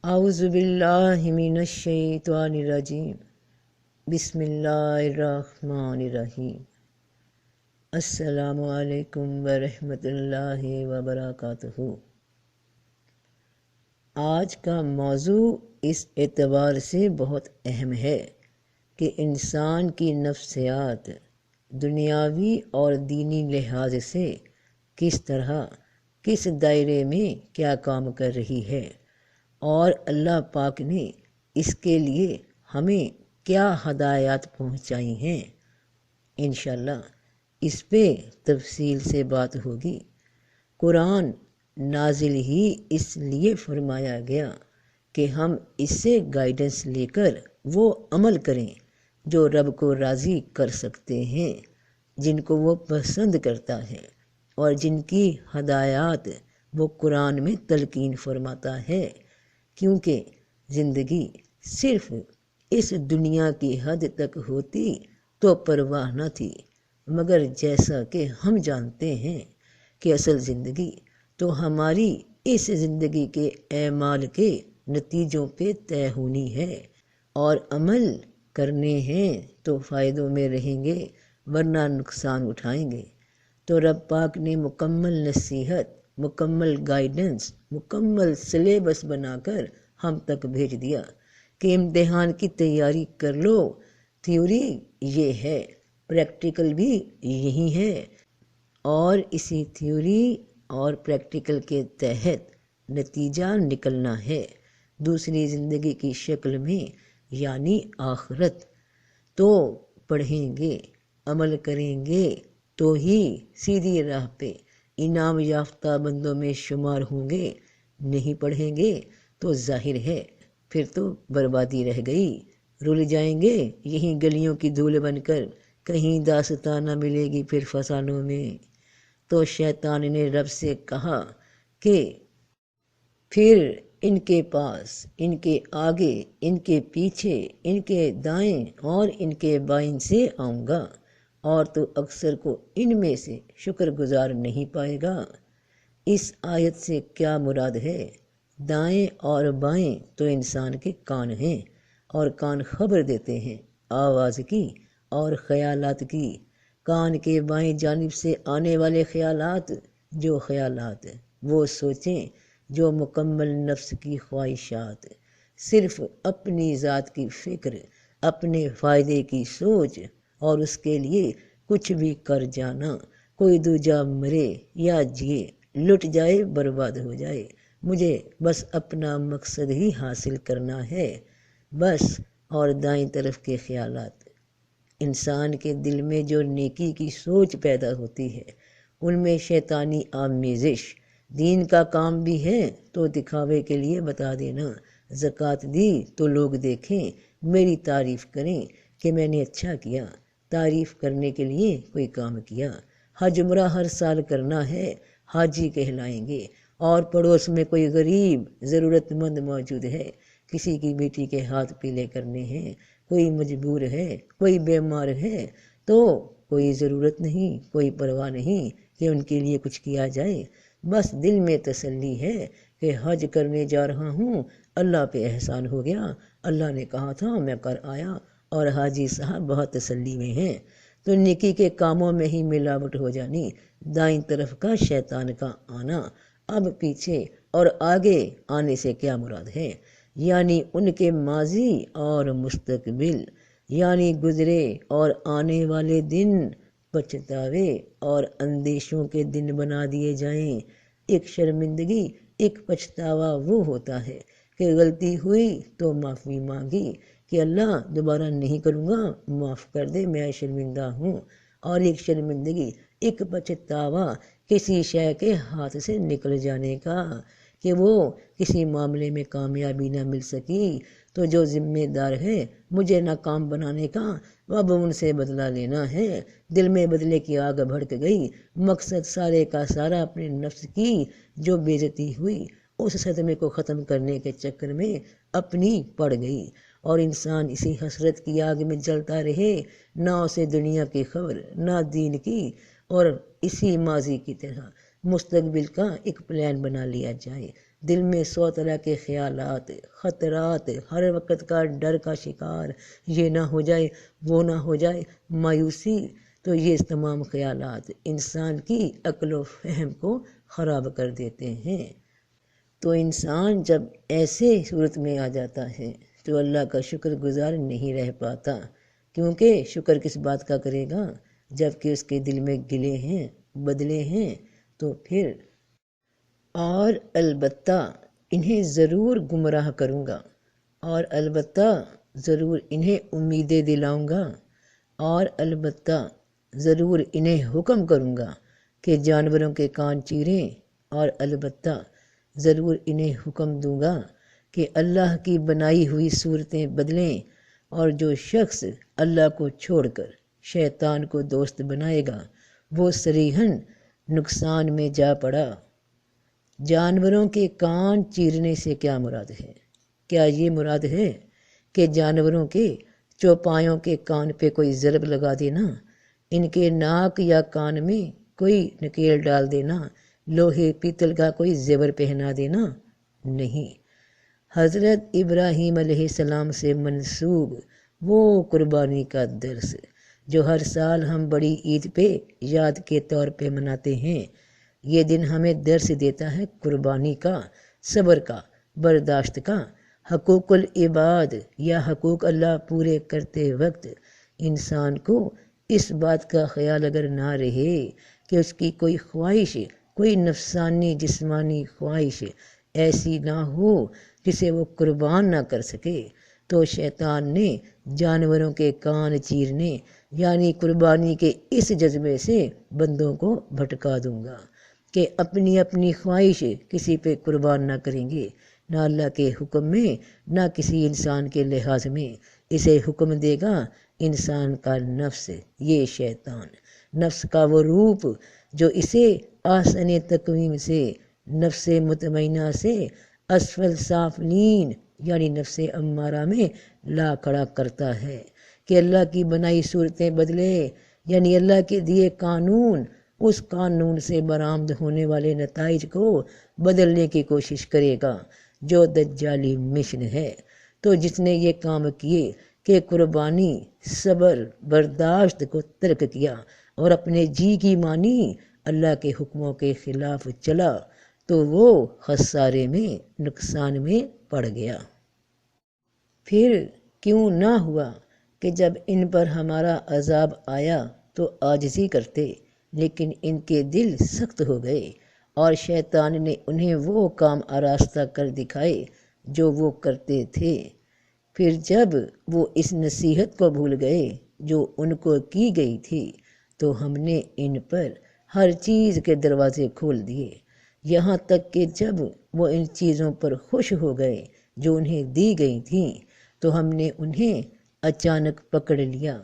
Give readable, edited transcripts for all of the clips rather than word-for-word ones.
اعوذ باللہ من الشیطان الرجیم بسم اللہ الرحمن الرحیم۔ السلام علیکم ورحمۃ اللہ وبرکاتہ۔ آج کا موضوع اس اعتبار سے بہت اہم ہے کہ انسان کی نفسیات دنیاوی اور دینی لحاظ سے کس طرح کس دائرے میں کیا کام کر رہی ہے اور اللہ پاک نے اس کے لیے ہمیں کیا ہدایات پہنچائی ہیں۔ انشاءاللہ اس پہ تفصیل سے بات ہوگی۔ قرآن نازل ہی اس لیے فرمایا گیا کہ ہم اس سے گائیڈنس لے کر وہ عمل کریں جو رب کو راضی کر سکتے ہیں، جن کو وہ پسند کرتا ہے اور جن کی ہدایات وہ قرآن میں تلقین فرماتا ہے، کیونکہ زندگی صرف اس دنیا کی حد تک ہوتی تو پرواہ نہ تھی، مگر جیسا کہ ہم جانتے ہیں کہ اصل زندگی تو ہماری اس زندگی کے اعمال کے نتیجوں پہ طے ہونی ہے، اور عمل کرنے ہیں تو فائدوں میں رہیں گے ورنہ نقصان اٹھائیں گے۔ تو رب پاک نے مکمل نصیحت، مکمل گائیڈنس، مکمل سلیبس بنا کر ہم تک بھیج دیا کہ امتحان کی تیاری کر لو۔ تھیوری یہ ہے، پریکٹیکل بھی یہی ہے، اور اسی تھیوری اور پریکٹیکل کے تحت نتیجہ نکلنا ہے دوسری زندگی کی شکل میں، یعنی آخرت۔ تو پڑھیں گے، عمل کریں گے تو ہی سیدھی راہ پہ انعام یافتہ بندوں میں شمار ہوں گے، نہیں پڑھیں گے تو ظاہر ہے پھر تو بربادی رہ گئی، رل جائیں گے یہیں گلیوں کی دھول بن کر، کہیں داستاں نہ ملے گی پھر فسانوں میں۔ تو شیطان نے رب سے کہا کہ پھر ان کے پاس، ان کے آگے، ان کے پیچھے، ان کے دائیں اور ان کے بائیں سے آؤں گا، اور تو اکثر کو ان میں سے شکر گزار نہیں پائے گا۔ اس آیت سے کیا مراد ہے؟ دائیں اور بائیں تو انسان کے کان ہیں، اور کان خبر دیتے ہیں آواز کی اور خیالات کی۔ کان کے بائیں جانب سے آنے والے خیالات، جو خیالات وہ سوچیں جو مکمل نفس کی خواہشات، صرف اپنی ذات کی فکر، اپنے فائدے کی سوچ، اور اس کے لیے کچھ بھی کر جانا، کوئی دوجا مرے یا جیے، لٹ جائے برباد ہو جائے، مجھے بس اپنا مقصد ہی حاصل کرنا ہے بس۔ اور دائیں طرف کے خیالات، انسان کے دل میں جو نیکی کی سوچ پیدا ہوتی ہے، ان میں شیطانی آمیزش۔ دین کا کام بھی ہے تو دکھاوے کے لیے بتا دینا، زکوٰۃ دی تو لوگ دیکھیں، میری تعریف کریں کہ میں نے اچھا کیا، تعریف کرنے کے لیے کوئی کام کیا۔ حج عمرہ ہر سال کرنا ہے، حاجی کہلائیں گے، اور پڑوس میں کوئی غریب ضرورت مند موجود ہے، کسی کی بیٹی کے ہاتھ پیلے کرنے ہیں، کوئی مجبور ہے، کوئی بیمار ہے، تو کوئی ضرورت نہیں، کوئی پرواہ نہیں کہ ان کے لیے کچھ کیا جائے، بس دل میں تسلی ہے کہ حج کرنے جا رہا ہوں، اللہ پہ احسان ہو گیا، اللہ نے کہا تھا میں کر آیا، اور حاجی صاحب بہت تسلی میں ہیں۔ تو نیکی کے کاموں میں ہی ملاوٹ ہو جانی۔ دائیں طرف کا شیطان کا آنا۔ اب پیچھے اور آگے آنے سے کیا مراد ہے؟ یعنی ان کے ماضی اور مستقبل، یعنی گزرے اور آنے والے دن پچھتاوے اور اندیشوں کے دن بنا دیے جائیں۔ ایک شرمندگی، ایک پچھتاوا وہ ہوتا ہے کہ غلطی ہوئی تو معافی مانگی کہ اللہ دوبارہ نہیں کروں گا، معاف کر دے، میں شرمندہ ہوں۔ اور ایک شرمندگی، ایک پچھتاوا کسی شے کے ہاتھ سے نکل جانے کا کہ وہ کسی معاملے میں کامیابی نہ مل سکی، تو جو ذمہ دار ہے مجھے ناکام بنانے کا، اب ان سے بدلہ لینا ہے۔ دل میں بدلے کی آگ بھڑک گئی، مقصد سارے کا سارا اپنے نفس کی جو بے عزتی ہوئی، اس صدمے کو ختم کرنے کے چکر میں اپنی پڑ گئی، اور انسان اسی حسرت کی آگ میں جلتا رہے، نہ اسے دنیا کی خبر، نہ دین کی، اور اسی ماضی کی طرح مستقبل کا ایک پلان بنا لیا جائے، دل میں 100 طرح کے خیالات، خطرات، ہر وقت کا ڈر کا شکار، یہ نہ ہو جائے، وہ نہ ہو جائے، مایوسی، تو یہ تمام خیالات انسان کی عقل و فہم کو خراب کر دیتے ہیں۔ تو انسان جب ایسے صورت میں آ جاتا ہے تو اللہ کا شکر گزار نہیں رہ پاتا، کیونکہ شکر کس بات کا کرے گا جب کہ اس کے دل میں گلے ہیں، بدلے ہیں۔ تو پھر اور البتہ انہیں ضرور گمراہ کروں گا، اور البتہ ضرور انہیں امیدیں دلاؤں گا، اور البتہ ضرور انہیں حکم کروں گا کہ جانوروں کے کان چیریں، اور البتہ ضرور انہیں حکم دوں گا کہ اللہ کی بنائی ہوئی صورتیں بدلیں، اور جو شخص اللہ کو چھوڑ کر شیطان کو دوست بنائے گا وہ صریحاً نقصان میں جا پڑا۔ جانوروں کے کان چیرنے سے کیا مراد ہے؟ کیا یہ مراد ہے کہ جانوروں کے چوپایوں کے کان پہ کوئی ضرب لگا دینا، ان کے ناک یا کان میں کوئی نکیل ڈال دینا، لوہے پیتل کا کوئی زیور پہنا دینا؟ نہیں، حضرت ابراہیم علیہ السلام سے منسوب وہ قربانی کا درس جو ہر سال ہم بڑی عید پہ یاد کے طور پہ مناتے ہیں، یہ دن ہمیں درس دیتا ہے قربانی کا، صبر کا، برداشت کا۔ حقوق العباد یا حقوق اللہ پورے کرتے وقت انسان کو اس بات کا خیال اگر نہ رہے کہ اس کی کوئی خواہش، کوئی نفسانی جسمانی خواہش ایسی نہ ہو جسے وہ قربان نہ کر سکے، تو شیطان نے جانوروں کے کان چیرنے یعنی قربانی کے اس جذبے سے بندوں کو بھٹکا دوں گا کہ اپنی اپنی خواہش کسی پہ قربان نہ کریں گے، نہ اللہ کے حکم میں، نہ کسی انسان کے لحاظ میں۔ اسے حکم دے گا انسان کا نفس، یہ شیطان، نفس کا وہ روپ جو اسے آسن تقویم سے، نفس مطمئنہ سے اسفل سافلین یعنی نفس امارہ میں لا کھڑا کرتا ہے کہ اللہ کی بنائی صورتیں بدلے، یعنی اللہ کے دیے قانون، اس قانون سے برآمد ہونے والے نتائج کو بدلنے کی کوشش کرے گا، جو دجالی مشن ہے۔ تو جس نے یہ کام کیے کہ قربانی، صبر، برداشت کو ترک کیا اور اپنے جی کی مانی، اللہ کے حکموں کے خلاف چلا، تو وہ خسارے میں، نقصان میں پڑ گیا۔ پھر کیوں نہ ہوا کہ جب ان پر ہمارا عذاب آیا تو عاجزی کرتے، لیکن ان کے دل سخت ہو گئے اور شیطان نے انہیں وہ کام آراستہ کر دکھائے جو وہ کرتے تھے۔ پھر جب وہ اس نصیحت کو بھول گئے جو ان کو کی گئی تھی تو ہم نے ان پر ہر چیز کے دروازے کھول دیے، یہاں تک کہ جب وہ ان چیزوں پر خوش ہو گئے جو انہیں دی گئی تھیں تو ہم نے انہیں اچانک پکڑ لیا،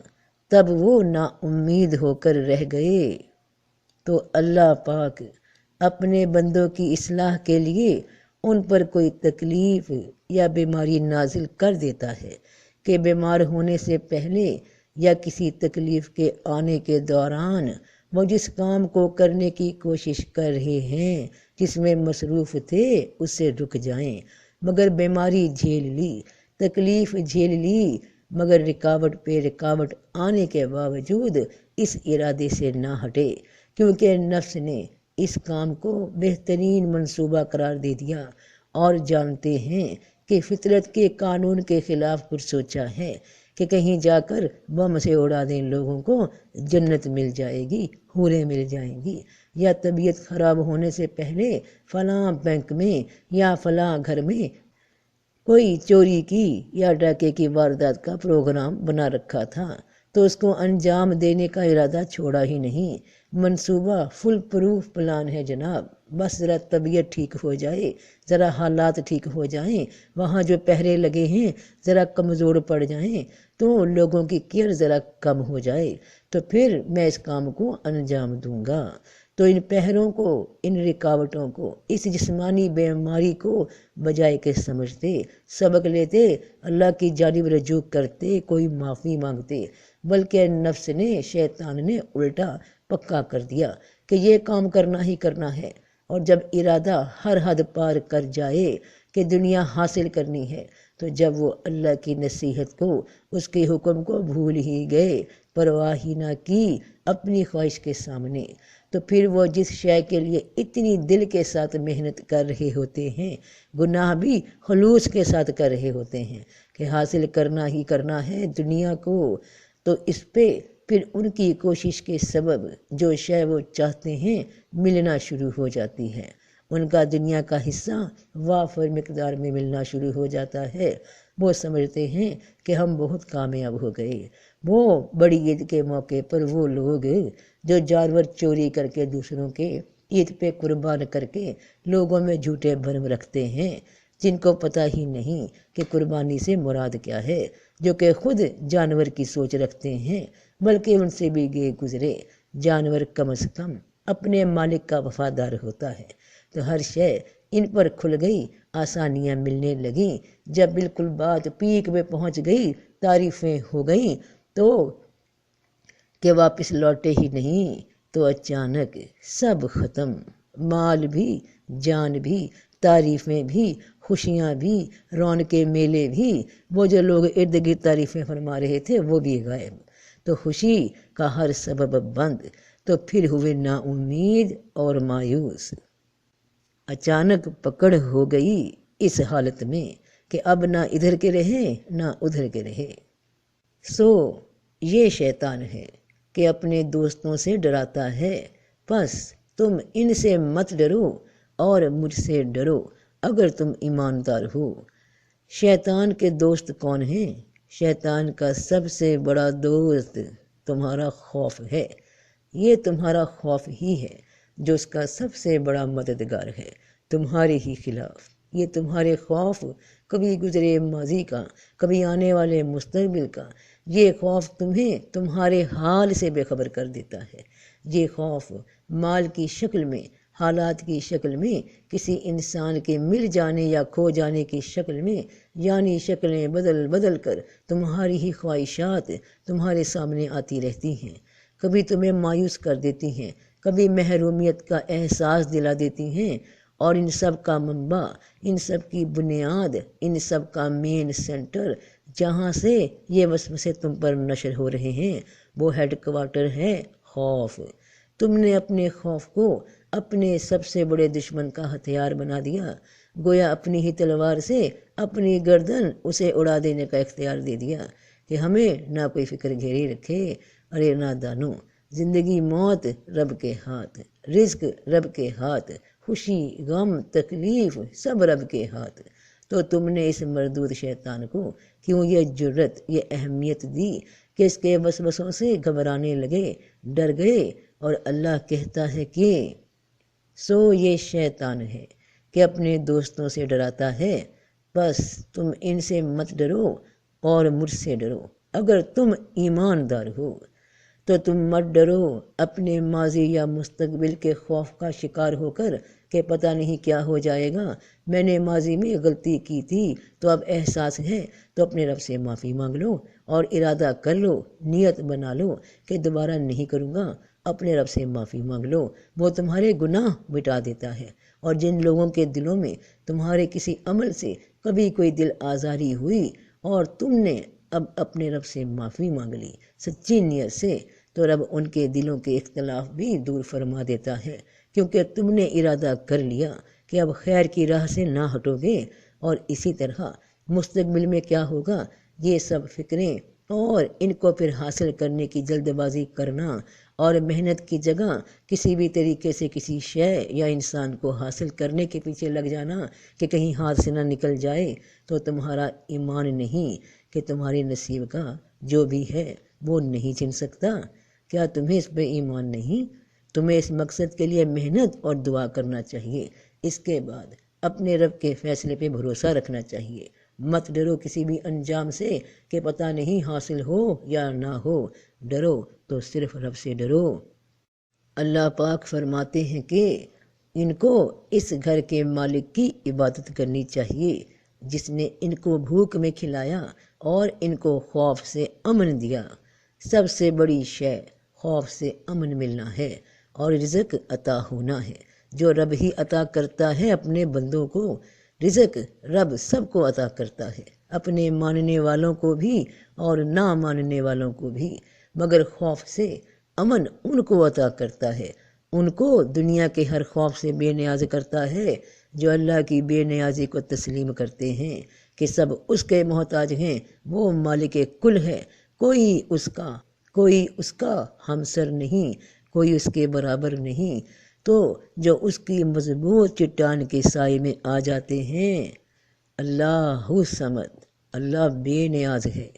تب وہ نا امید ہو کر رہ گئے۔ تو اللہ پاک اپنے بندوں کی اصلاح کے لیے ان پر کوئی تکلیف یا بیماری نازل کر دیتا ہے کہ بیمار ہونے سے پہلے یا کسی تکلیف کے آنے کے دوران وہ جس کام کو کرنے کی کوشش کر رہے ہیں، جس میں مصروف تھے، اس سے رک جائیں، مگر بیماری جھیل لی، تکلیف جھیل لی، مگر رکاوٹ پہ رکاوٹ آنے کے باوجود اس ارادے سے نہ ہٹے، کیونکہ نفس نے اس کام کو بہترین منصوبہ قرار دے دیا، اور جانتے ہیں کہ فطرت کے قانون کے خلاف کچھ سوچا ہے کہ کہیں جا کر بم سے اڑا دیں لوگوں کو، جنت مل جائے گی، حوریں مل جائیں گی، یا طبیعت خراب ہونے سے پہلے فلاں بینک میں یا فلاں گھر میں کوئی چوری کی یا ڈاکے کی واردات کا پروگرام بنا رکھا تھا، تو اس کو انجام دینے کا ارادہ چھوڑا ہی نہیں۔ منصوبہ فل پروف پلان ہے جناب، بس ذرا طبیعت ٹھیک ہو جائے، ذرا حالات ٹھیک ہو جائیں، وہاں جو پہرے لگے ہیں ذرا کمزور پڑ جائیں، تو لوگوں کی کیئر ذرا کم ہو جائے، تو پھر میں اس کام کو انجام دوں گا۔ تو ان پہروں کو، ان رکاوٹوں کو، اس جسمانی بیماری کو بجائے کہ سمجھتے، سبق لیتے، اللہ کی جانب رجوع کرتے، کوئی معافی مانگتے، بلکہ نفس نے، شیطان نے الٹا پکا کر دیا کہ یہ کام کرنا ہی کرنا ہے، اور جب ارادہ ہر حد پار کر جائے کہ دنیا حاصل کرنی ہے، تو جب وہ اللہ کی نصیحت کو، اس کے حکم کو بھول ہی گئے، پرواہ ہی نہ کی اپنی خواہش کے سامنے، تو پھر وہ جس شے کے لیے اتنی دل کے ساتھ محنت کر رہے ہوتے ہیں، گناہ بھی خلوص کے ساتھ کر رہے ہوتے ہیں کہ حاصل کرنا ہی کرنا ہے دنیا کو، تو اس پہ پھر ان کی کوشش کے سبب جو شے وہ چاہتے ہیں ملنا شروع ہو جاتی ہے، ان کا دنیا کا حصہ وافر مقدار میں ملنا شروع ہو جاتا ہے۔ وہ سمجھتے ہیں کہ ہم بہت کامیاب ہو گئے۔ وہ بڑی عید کے موقع پر وہ لوگ جو جانور چوری کر کے دوسروں کے عید پہ قربان کر کے لوگوں میں جھوٹے بھرم رکھتے ہیں، جن کو پتہ ہی نہیں کہ قربانی سے مراد کیا ہے، جو کہ خود جانور کی سوچ رکھتے ہیں، بلکہ ان سے بھی گئے گزرے جانور کم از کم اپنے مالک کا وفادار ہوتا ہے۔ تو ہر شے ان پر کھل گئی، آسانیاں ملنے لگیں۔ جب بالکل بات پیک میں پہنچ گئی، تعریفیں ہو گئیں تو کہ واپس لوٹے ہی نہیں، تو اچانک سب ختم، مال بھی، جان بھی، تعریفیں بھی، خوشیاں بھی، رونقیں میلے بھی، وہ جو لوگ ارد گرد تعریفیں فرما رہے تھے وہ بھی غائب، تو خوشی کا ہر سبب بند، تو پھر ہوئے نا امید اور مایوس۔ اچانک پکڑ ہو گئی اس حالت میں کہ اب نہ ادھر کے رہے نہ ادھر کے رہے۔ سو یہ شیطان ہے کہ اپنے دوستوں سے ڈراتا ہے، بس تم ان سے مت ڈرو اور مجھ سے ڈرو اگر تم ایماندار ہو۔ شیطان کے دوست کون ہیں؟ شیطان کا سب سے بڑا دوست تمہارا خوف ہے۔ یہ تمہارا خوف ہی ہے جو اس کا سب سے بڑا مددگار ہے تمہارے ہی خلاف۔ یہ تمہارے خوف کبھی گزرے ماضی کا، کبھی آنے والے مستقبل کا، یہ خوف تمہیں تمہارے حال سے بے خبر کر دیتا ہے۔ یہ خوف مال کی شکل میں، حالات کی شکل میں، کسی انسان کے مل جانے یا کھو جانے کی شکل میں، یعنی شکلیں بدل بدل کر تمہاری ہی خواہشات تمہارے سامنے آتی رہتی ہیں، کبھی تمہیں مایوس کر دیتی ہیں، کبھی محرومیت کا احساس دلا دیتی ہیں، اور ان سب کا منبع، ان سب کی بنیاد، ان سب کا مین سینٹر جہاں سے یہ وسوسے تم پر نشر ہو رہے ہیں، وہ ہیڈ کوارٹر ہے خوف۔ تم نے اپنے خوف کو اپنے سب سے بڑے دشمن کا ہتھیار بنا دیا، گویا اپنی ہی تلوار سے اپنی گردن اسے اڑا دینے کا اختیار دے دیا کہ ہمیں نہ کوئی فکر گھیری رکھے۔ ارے نادانو، زندگی موت رب کے ہاتھ، رزق رب کے ہاتھ، خوشی غم تکلیف سب رب کے ہاتھ۔ تو تم نے اس مردود شیطان کو کیوں یہ جرت، یہ اہمیت دی کہ اس کے وسوسوں سے گھبرانے لگے، ڈر گئے؟ اور اللہ کہتا ہے کہ سو یہ شیطان ہے کہ اپنے دوستوں سے ڈراتا ہے، بس تم ان سے مت ڈرو اور مجھ سے ڈرو اگر تم ایماندار ہو۔ تو تم مت ڈرو اپنے ماضی یا مستقبل کے خوف کا شکار ہو کر کہ پتہ نہیں کیا ہو جائے گا، میں نے ماضی میں غلطی کی تھی تو اب احساس ہے تو اپنے رب سے معافی مانگ لو اور ارادہ کر لو، نیت بنا لو کہ دوبارہ نہیں کروں گا، اپنے رب سے معافی مانگ لو، وہ تمہارے گناہ مٹا دیتا ہے۔ اور جن لوگوں کے دلوں میں تمہارے کسی عمل سے کبھی کوئی دل آزاری ہوئی اور تم نے اب اپنے رب سے معافی مانگ لی سچی نیت سے، تو رب ان کے دلوں کے اختلاف بھی دور فرما دیتا ہے، کیونکہ تم نے ارادہ کر لیا کہ اب خیر کی راہ سے نہ ہٹو گے۔ اور اسی طرح مستقبل میں کیا ہوگا، یہ سب فکریں اور ان کو پھر حاصل کرنے کی جلد بازی کرنا اور محنت کی جگہ کسی بھی طریقے سے کسی شے یا انسان کو حاصل کرنے کے پیچھے لگ جانا کہ کہیں ہاتھ سے نہ نکل جائے، تو تمہارا ایمان نہیں کہ تمہارے نصیب کا جو بھی ہے وہ نہیں چھن سکتا۔ کیا تمہیں اس پہ ایمان نہیں؟ تمہیں اس مقصد کے لیے محنت اور دعا کرنا چاہیے، اس کے بعد اپنے رب کے فیصلے پہ بھروسہ رکھنا چاہیے۔ مت ڈرو کسی بھی انجام سے کہ پتہ نہیں حاصل ہو یا نہ ہو، ڈرو تو صرف رب سے ڈرو۔ اللہ پاک فرماتے ہیں کہ ان کو اس گھر کے مالک کی عبادت کرنی چاہیے جس نے ان کو بھوک میں کھلایا اور ان کو خوف سے امن دیا۔ سب سے بڑی شے خوف سے امن ملنا ہے اور رزق عطا ہونا ہے۔ جو رب ہی عطا کرتا ہے اپنے بندوں کو۔ رزق رب سب کو عطا کرتا ہے، اپنے ماننے والوں کو بھی اور نہ ماننے والوں کو بھی، مگر خوف سے امن ان کو عطا کرتا ہے، ان کو دنیا کے ہر خوف سے بے نیاز کرتا ہے جو اللہ کی بے نیازی کو تسلیم کرتے ہیں کہ سب اس کے محتاج ہیں، وہ مالک کل ہے، کوئی اس کا ہمسر نہیں، کوئی اس کے برابر نہیں، تو جو اس کی مضبوط چٹان کے سائے میں آ جاتے ہیں۔ اللہ صمد، اللہ بے نیاز ہے،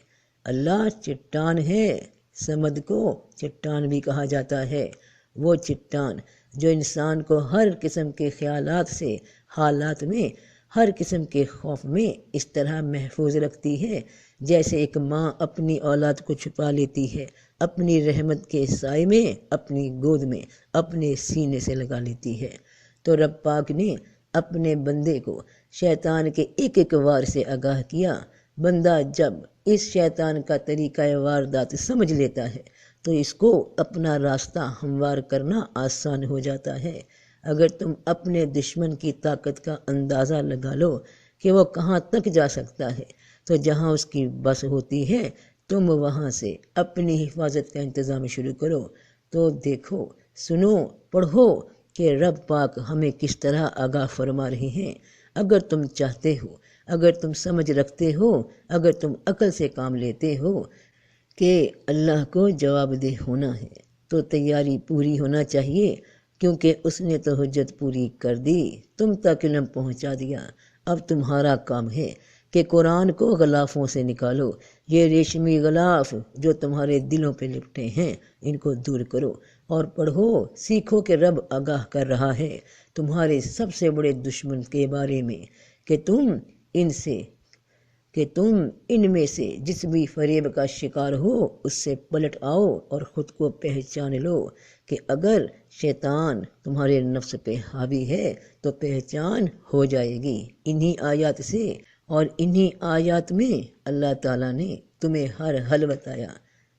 اللہ چٹان ہے۔ صمد کو چٹان بھی کہا جاتا ہے، وہ چٹان جو انسان کو ہر قسم کے خیالات سے، حالات میں، ہر قسم کے خوف میں اس طرح محفوظ رکھتی ہے جیسے ایک ماں اپنی اولاد کو چھپا لیتی ہے، اپنی رحمت کے سائے میں، اپنی گود میں، اپنے سینے سے لگا لیتی ہے۔ تو رب پاک نے اپنے بندے کو شیطان کے ایک ایک وار سے آگاہ کیا۔ بندہ جب اس شیطان کا طریقہ واردات سمجھ لیتا ہے تو اس کو اپنا راستہ ہموار کرنا آسان ہو جاتا ہے۔ اگر تم اپنے دشمن کی طاقت کا اندازہ لگا لو کہ وہ کہاں تک جا سکتا ہے، تو جہاں اس کی بس ہوتی ہے تم وہاں سے اپنی حفاظت کا انتظام شروع کرو۔ تو دیکھو، سنو، پڑھو کہ رب پاک ہمیں کس طرح آگاہ فرما رہے ہیں۔ اگر تم چاہتے ہو، اگر تم سمجھ رکھتے ہو، اگر تم عقل سے کام لیتے ہو کہ اللہ کو جواب دہ ہونا ہے تو تیاری پوری ہونا چاہیے، کیونکہ اس نے تو حجت پوری کر دی، تم تک علم پہنچا دیا۔ اب تمہارا کام ہے کہ قرآن کو غلافوں سے نکالو، یہ ریشمی غلاف جو تمہارے دلوں پہ لپٹے ہیں ان کو دور کرو اور پڑھو، سیکھو کہ رب آگاہ کر رہا ہے تمہارے سب سے بڑے دشمن کے بارے میں کہ تم ان میں سے جس بھی فریب کا شکار ہو اس سے پلٹ آؤ اور خود کو پہچان لو کہ اگر شیطان تمہارے نفس پہ حاوی ہے تو پہچان ہو جائے گی۔ انہی آیات سے اور انہی آیات میں اللہ تعالیٰ نے تمہیں ہر حل بتایا،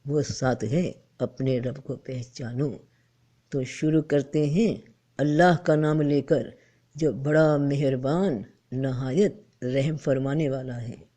وہ ساتھ ہے اپنے رب کو پہچانو۔ تو شروع کرتے ہیں اللہ کا نام لے کر جو بڑا مہربان، نہایت رحم فرمانے والا ہے۔